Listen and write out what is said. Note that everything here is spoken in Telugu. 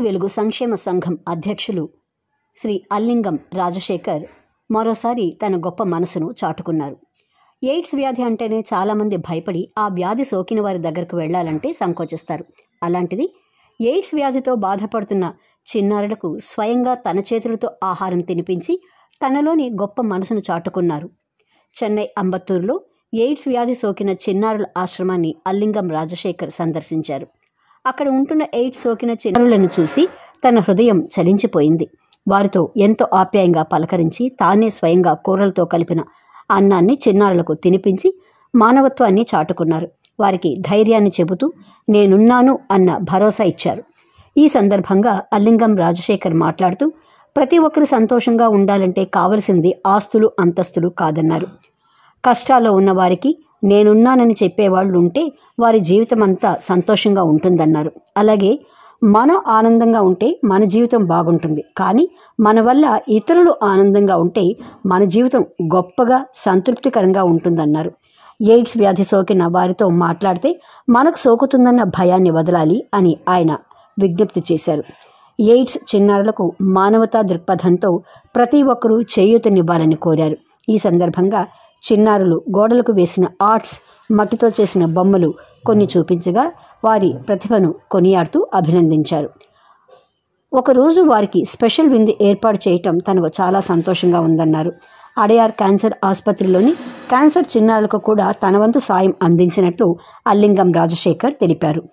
వెలుగు సంక్షేమ సంఘం అధ్యక్షులు శ్రీ అల్లింగం రాజశేఖర్ మరోసారి తన గొప్ప మనసును చాటుకున్నారు. ఎయిడ్స్ వ్యాధి అంటేనే చాలామంది భయపడి ఆ వ్యాధి సోకిన వారి దగ్గరకు వెళ్లాలంటే సంకోచిస్తారు. అలాంటిది ఎయిడ్స్ వ్యాధితో బాధపడుతున్న చిన్నారులకు స్వయంగా తన చేతులతో ఆహారం తినిపించి తనలోని గొప్ప మనసును చాటుకున్నారు. చెన్నై అంబత్తూరులో ఎయిడ్స్ వ్యాధి సోకిన చిన్నారుల ఆశ్రమాన్ని అల్లింగం రాజశేఖర్ సందర్శించారు. అక్కడ ఉంటున్న ఎయిడ్స్ సోకిన చిన్నారులను చూసి తన హృదయం చలించిపోయింది. వారితో ఎంతో ఆప్యాయంగా పలకరించి తానే స్వయంగా కూరలతో కలిపిన అన్నాన్ని చిన్నారులకు తినిపించి మానవత్వాన్ని చాటుకున్నారు. వారికి ధైర్యాన్ని చెబుతూ నేనున్నాను అన్న భరోసా ఇచ్చారు. ఈ సందర్భంగా అల్లింగం రాజశేఖర్ మాట్లాడుతూ ప్రతి ఒక్కరు సంతోషంగా ఉండాలంటే కావలసింది ఆస్తులు అంతస్తులు కాదన్నారు. కష్టాల్లో ఉన్న వారికి నేనున్నానని చెప్పేవాళ్ళు ఉంటే వారి జీవితం అంతా సంతోషంగా ఉంటుందన్నారు. అలాగే మనం ఆనందంగా ఉంటే మన జీవితం బాగుంటుంది, కానీ మన వల్ల ఇతరులు ఆనందంగా ఉంటే మన జీవితం గొప్పగా సంతృప్తికరంగా ఉంటుందన్నారు. ఎయిడ్స్ వ్యాధి సోకిన వారితో మాట్లాడితే మనకు సోకుతుందన్న భయాన్ని వదలాలి అని ఆయన విజ్ఞప్తి చేశారు. ఎయిడ్స్ చిన్నారులకు మానవతా దృక్పథంతో ప్రతి ఒక్కరూ చేయూతనివ్వాలని కోరారు. ఈ సందర్భంగా చిన్నారులు గోడలకు వేసిన ఆర్ట్స్, మట్టితో చేసిన బొమ్మలు కొన్ని చూపించగా వారి ప్రతిభను కొనియాడుతూ అభినందించారు. ఒకరోజు వారికి స్పెషల్ విందు ఏర్పాటు చేయటం తనకు చాలా సంతోషంగా ఉందన్నారు. అడయార్ క్యాన్సర్ ఆసుపత్రిలోని క్యాన్సర్ చిన్నారులకు కూడా తన వంతు సాయం అందించినట్లు అల్లింగం రాజశేఖర్ తెలిపారు.